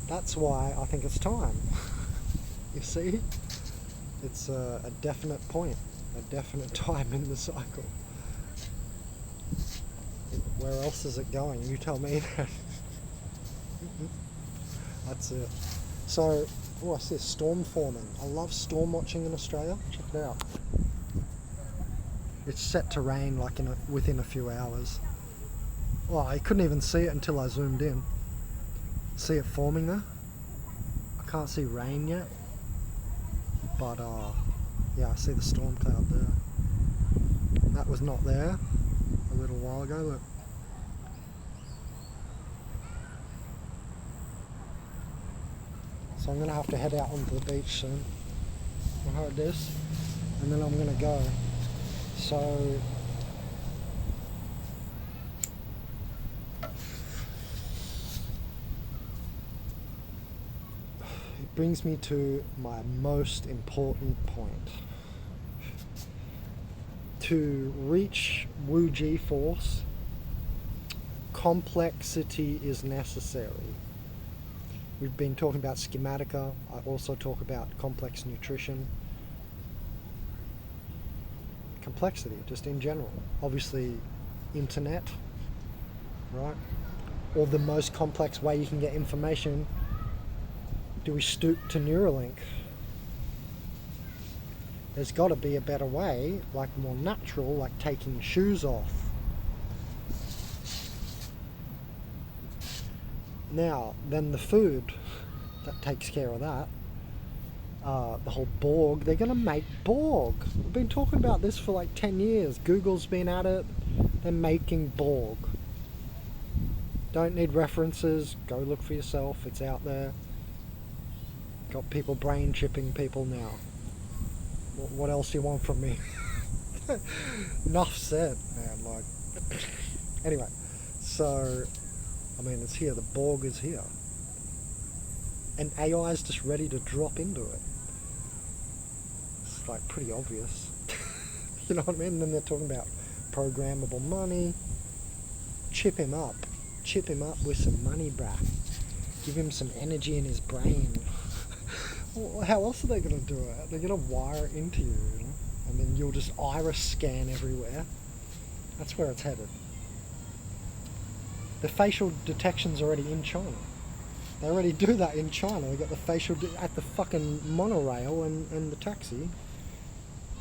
That's why I think it's time. You see? It's a definite point, a definite time in the cycle. Where else is it going? You tell me. That's it. So, what's this? Storm forming. I love storm watching in Australia. Check it out. It's set to rain like within a few hours. Well, I couldn't even see it until I zoomed in. See it forming there? I can't see rain yet. But, yeah, I see the storm cloud there. That was not there a little while ago, look. So I'm going to have to head out onto the beach soon. I heard this. And then I'm going to go. So it brings me to my most important point. To reach Wu G force, complexity is necessary. We've been talking about schematica. I also talk about complex nutrition. Complexity, just in general. Obviously, internet, right? Or the most complex way you can get information. Do we stoop to Neuralink? There's got to be a better way, like more natural, like taking shoes off. Now, then the food that takes care of that. The whole Borg, they're going to make Borg. We've been talking about this for like 10 years. Google's been at it. They're making Borg. Don't need references. Go look for yourself. It's out there. Got people brain chipping people now. What else do you want from me? Enough said, man. Like, anyway, so, I mean, it's here. The Borg is here. And AI is just ready to drop into it. It's like pretty obvious. You know what I mean? And then they're talking about programmable money. Chip him up. Chip him up with some money, bruh. Give him some energy in his brain. Well, how else are they going to do it? They're going to wire it into you, you know? And then you'll just iris scan everywhere. That's where it's headed. The facial detection's already in China. They already do that in China. They got the facial at the fucking monorail and the taxi.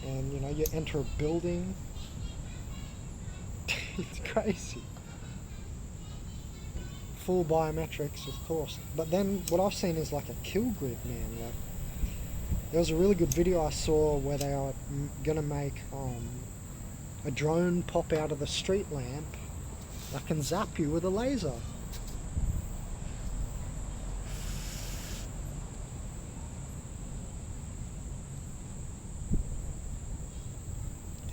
And, you know, you enter a building. It's crazy. Full biometrics, of course. But then what I've seen is like a kill grid, man. Like, there was a really good video I saw where they are gonna make a drone pop out of the street lamp that can zap you with a laser.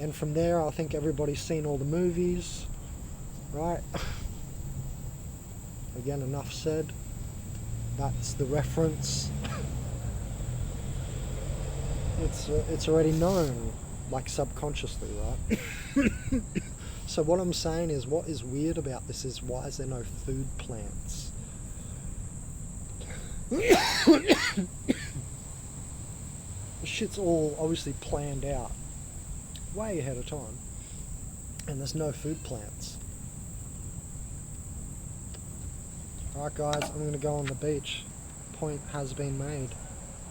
And from there, I think everybody's seen all the movies, right? Again, enough said. That's the reference. It's already known, like subconsciously, right? So what I'm saying is, what is weird about this is, why is there no food plants? This shit's all obviously planned out way ahead of time, and there's no food plants. Alright guys, I'm gonna go on the beach. Point has been made.